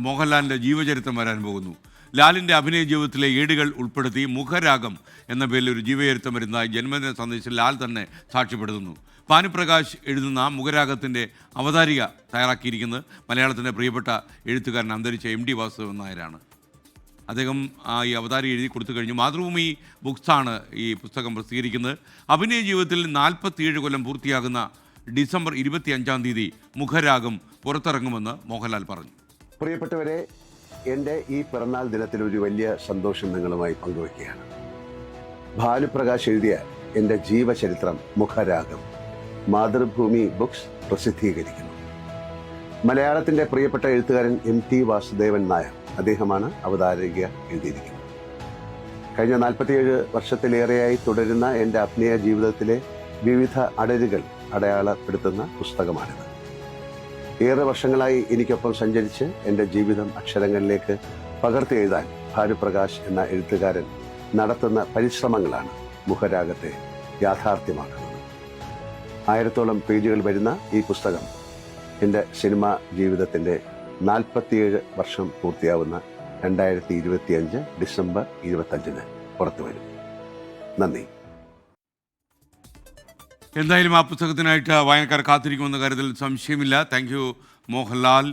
മോഹൻലാലിൻ്റെ ജീവചരിത്രം വരാൻ പോകുന്നു. ലാലിൻ്റെ അഭിനയ ജീവിതത്തിലെ ഏടുകൾ ഉൾപ്പെടുത്തി മുഖരാഗം എന്ന പേരിൽ ഒരു ജീവചരിത്രം വരുന്നതായി ജന്മദിന സന്ദേശത്തിൽ ലാൽ തന്നെ സാക്ഷ്യപ്പെടുത്തുന്നു. ഭാനുപ്രകാശ് എഴുതുന്ന മുഖരാഗത്തിൻ്റെ അവതാരിക തയ്യാറാക്കിയിരിക്കുന്നത് മലയാളത്തിൻ്റെ പ്രിയപ്പെട്ട എഴുത്തുകാരൻ അന്തരിച്ച MD വാസുദേവൻ നായരാണ്. അദ്ദേഹം ഈ അവതാരിക എഴുതി കൊടുത്തു കഴിഞ്ഞു. മാതൃഭൂമി ബുക്സാണ് ഈ പുസ്തകം പ്രസിദ്ധീകരിക്കുന്നത്. അഭിനയ ജീവിതത്തിൽ 47 കൊല്ലം പൂർത്തിയാകുന്ന ഡിസംബർ 25 മുഖരാഗം പുറത്തിറങ്ങുമെന്ന് മോഹൻലാൽ പറഞ്ഞു. പ്രിയപ്പെട്ടവരെ, എൻ്റെ ഈ പിറന്നാൾ ദിനത്തിൽ ഒരു വലിയ സന്തോഷം നിങ്ങളുമായി പങ്കുവയ്ക്കുകയാണ്. ഭാനുപ്രകാശ് എഴുതിയ എൻ്റെ ജീവചരിത്രം മുഖരാഗം മാതൃഭൂമി ബുക്സ് പ്രസിദ്ധീകരിക്കുന്നു. മലയാളത്തിൻ്റെ പ്രിയപ്പെട്ട എഴുത്തുകാരൻ MT വാസുദേവൻ നായർ അദ്ദേഹമാണ് അവതാരിക എഴുതിയിരിക്കുന്നത്. കഴിഞ്ഞ 47 വർഷത്തിലേറെയായി തുടരുന്ന എൻ്റെ അഭിനയ ജീവിതത്തിലെ വിവിധ അടരുകൾ അടയാളപ്പെടുത്തുന്ന പുസ്തകമാണിത്. ഏറെ വർഷങ്ങളായി എനിക്കൊപ്പം സഞ്ചരിച്ച് എൻ്റെ ജീവിതം അക്ഷരങ്ങളിലേക്ക് പകർത്തി എഴുതാൻ ഭാനുപ്രകാശ് എന്ന എഴുത്തുകാരൻ നടത്തുന്ന പരിശ്രമങ്ങളാണ് മുഖരാഗത്തെ യാഥാർത്ഥ്യമാക്കുന്നത്. 1000-ഓളം പേജുകൾ വരുന്ന ഈ പുസ്തകം എൻ്റെ സിനിമാ ജീവിതത്തിൻ്റെ 47 വർഷം പൂർത്തിയാവുന്ന 2025 ഡിസംബർ 25 പുറത്തു വരും. നന്ദി. എന്തായാലും ആ പുസ്തകത്തിനായിട്ട് വായനക്കാർ കാത്തിരിക്കുമെന്ന കാര്യത്തിൽ സംശയമില്ല. Thank you Mohanlal.